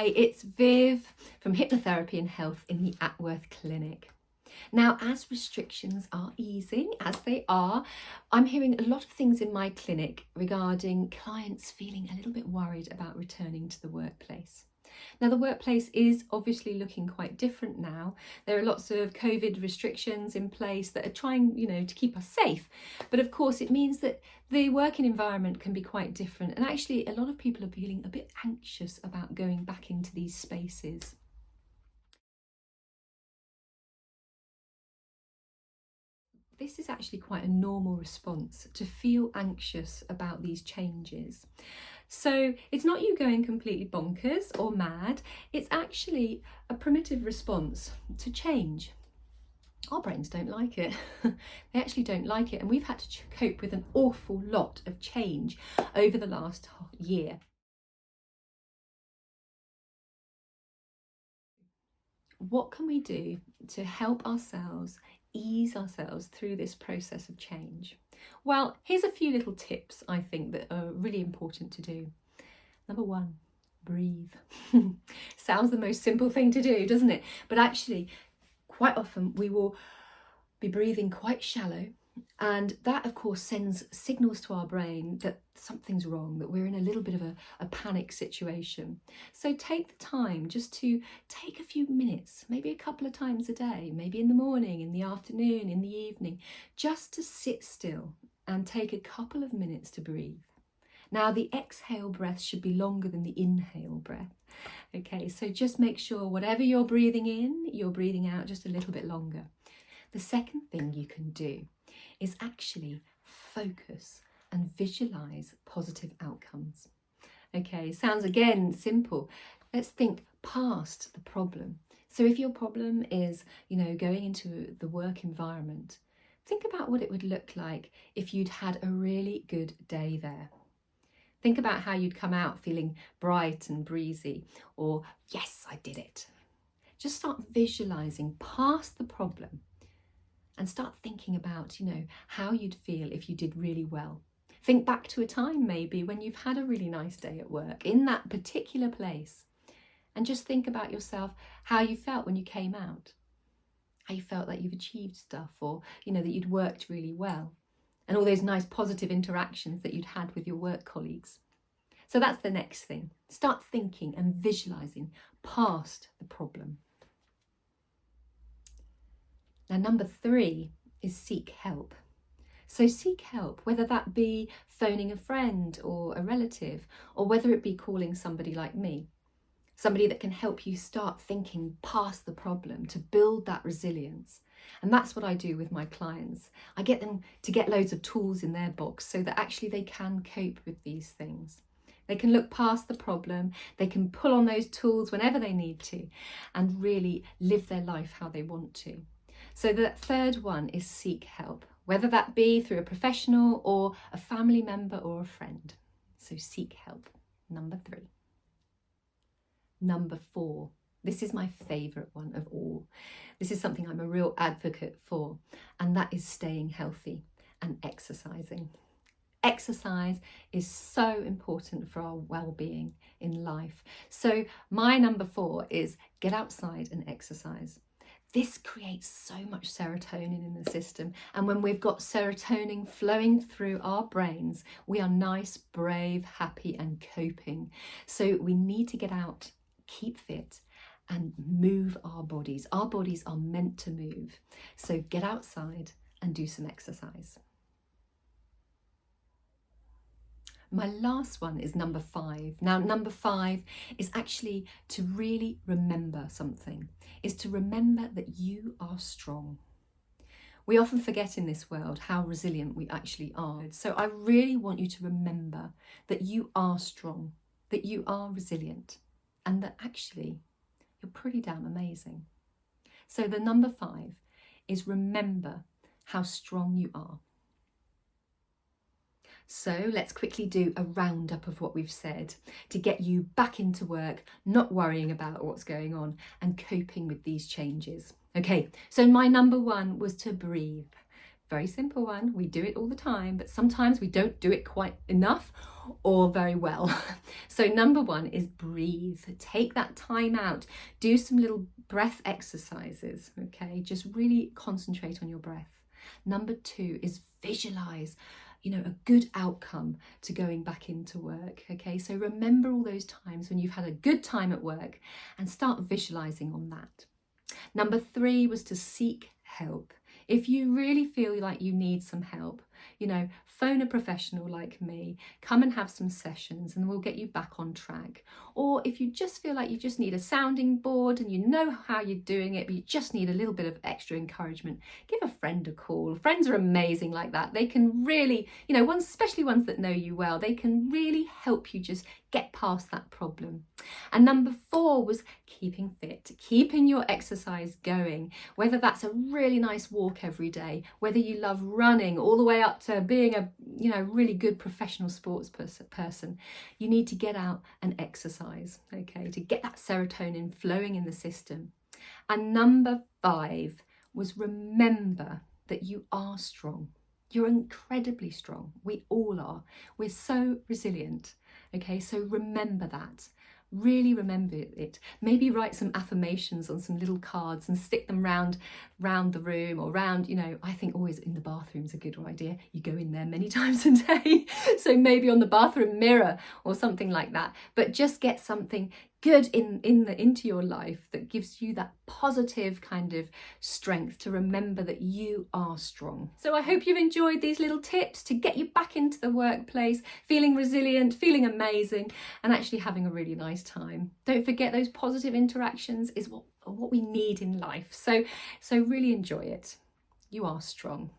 Hi, it's Viv from Hypnotherapy and Health in the Atworth Clinic. Now, as restrictions are easing, as they are, I'm hearing a lot of things in my clinic regarding clients feeling a little bit worried about returning to the workplace. Now, the workplace is obviously looking quite different now. There are lots of COVID restrictions in place that are trying, to keep us safe. But of course, it means that the working environment can be quite different. And actually, a lot of people are feeling a bit anxious about going back into these spaces. This is actually quite a normal response to feel anxious about these changes. So it's not you going completely bonkers or mad, it's actually a primitive response to change. Our brains don't like it. They actually don't like it, and we've had to cope with an awful lot of change over the last year. What can we do to help ourselves ease ourselves through this process of change? Well, here's a few little tips I think that are really important to do. Number one, breathe. Sounds the most simple thing to do, doesn't it? But actually, quite often we will be breathing quite shallow, and that of course sends signals to our brain that something's wrong, that we're in a little bit of a panic situation. So take the time just to take a few minutes, maybe a couple of times a day, maybe in the morning, in the afternoon, in the evening, just to sit still and take a couple of minutes to breathe. Now, the exhale breath should be longer than the inhale breath. Okay, so just make sure whatever you're breathing in, you're breathing out just a little bit longer. The second thing you can do is actually focus and visualize positive outcomes. Okay, sounds again simple. Let's think past the problem. So if your problem is, going into the work environment, think about what it would look like if you'd had a really good day there. Think about how you'd come out feeling bright and breezy, or yes, I did it. Just start visualizing past the problem and start thinking about, how you'd feel if you did really well. Think back to a time maybe when you've had a really nice day at work in that particular place, and just think about yourself, how you felt when you came out, how you felt that you've achieved stuff, or, that you'd worked really well, and all those nice positive interactions that you'd had with your work colleagues. So that's the next thing. Start thinking and visualizing past the problem. Now, number 3 is seek help. So seek help, whether that be phoning a friend or a relative, or whether it be calling somebody like me, somebody that can help you start thinking past the problem to build that resilience. And that's what I do with my clients. I get them to get loads of tools in their box so that actually they can cope with these things. They can look past the problem, they can pull on those tools whenever they need to, and really live their life how they want to. So the third one is seek help, whether that be through a professional or a family member or a friend. So seek help, number 3. Number 4, this is my favourite one of all. This is something I'm a real advocate for, and that is staying healthy and exercising. Exercise is so important for our well-being in life. So my number 4 is get outside and exercise. This creates so much serotonin in the system, and when we've got serotonin flowing through our brains, we are nice, brave, happy and coping. So we need to get out, keep fit and move our bodies. Our bodies are meant to move. So get outside and do some exercise. My last one is number 5. Now, number 5 is actually to really remember something, is to remember that you are strong. We often forget in this world how resilient we actually are. So I really want you to remember that you are strong, that you are resilient, and that actually you're pretty damn amazing. So the number 5 is remember how strong you are. So let's quickly do a roundup of what we've said to get you back into work, not worrying about what's going on and coping with these changes. Okay, so my number 1 was to breathe. Very simple one. We do it all the time, but sometimes we don't do it quite enough or very well. So number one is breathe. Take that time out. Do some little breath exercises, okay? Just really concentrate on your breath. Number two is visualize, a good outcome to going back into work, okay? So remember all those times when you've had a good time at work and start visualizing on that. Number three was to seek help. If you really feel like you need some help, phone a professional like me, come and have some sessions and we'll get you back on track. Or if you just feel like you just need a sounding board and you know how you're doing it, but you just need a little bit of extra encouragement, give a friend a call. Friends are amazing like that. They can really, especially ones that know you well, they can really help you just get past that problem. And number four was keeping fit, keeping your exercise going, whether that's a really nice walk every day, whether you love running all the way up to being a really good professional sports person. You need to get out and exercise, okay, to get that serotonin flowing in the system. And number five was remember that you are strong. You're incredibly strong. We all are. We're so resilient. Okay, so remember that. Really remember it. Maybe write some affirmations on some little cards and stick them round the room or round, I think always in the bathroom's a good idea. You go in there many times a day. So maybe on the bathroom mirror or something like that. But just get something good into your life that gives you that positive kind of strength to remember that you are strong. So I hope you've enjoyed these little tips to get you back into the workplace, feeling resilient, feeling amazing, and actually having a really nice time. Don't forget, those positive interactions is what we need in life. So really enjoy it. You are strong.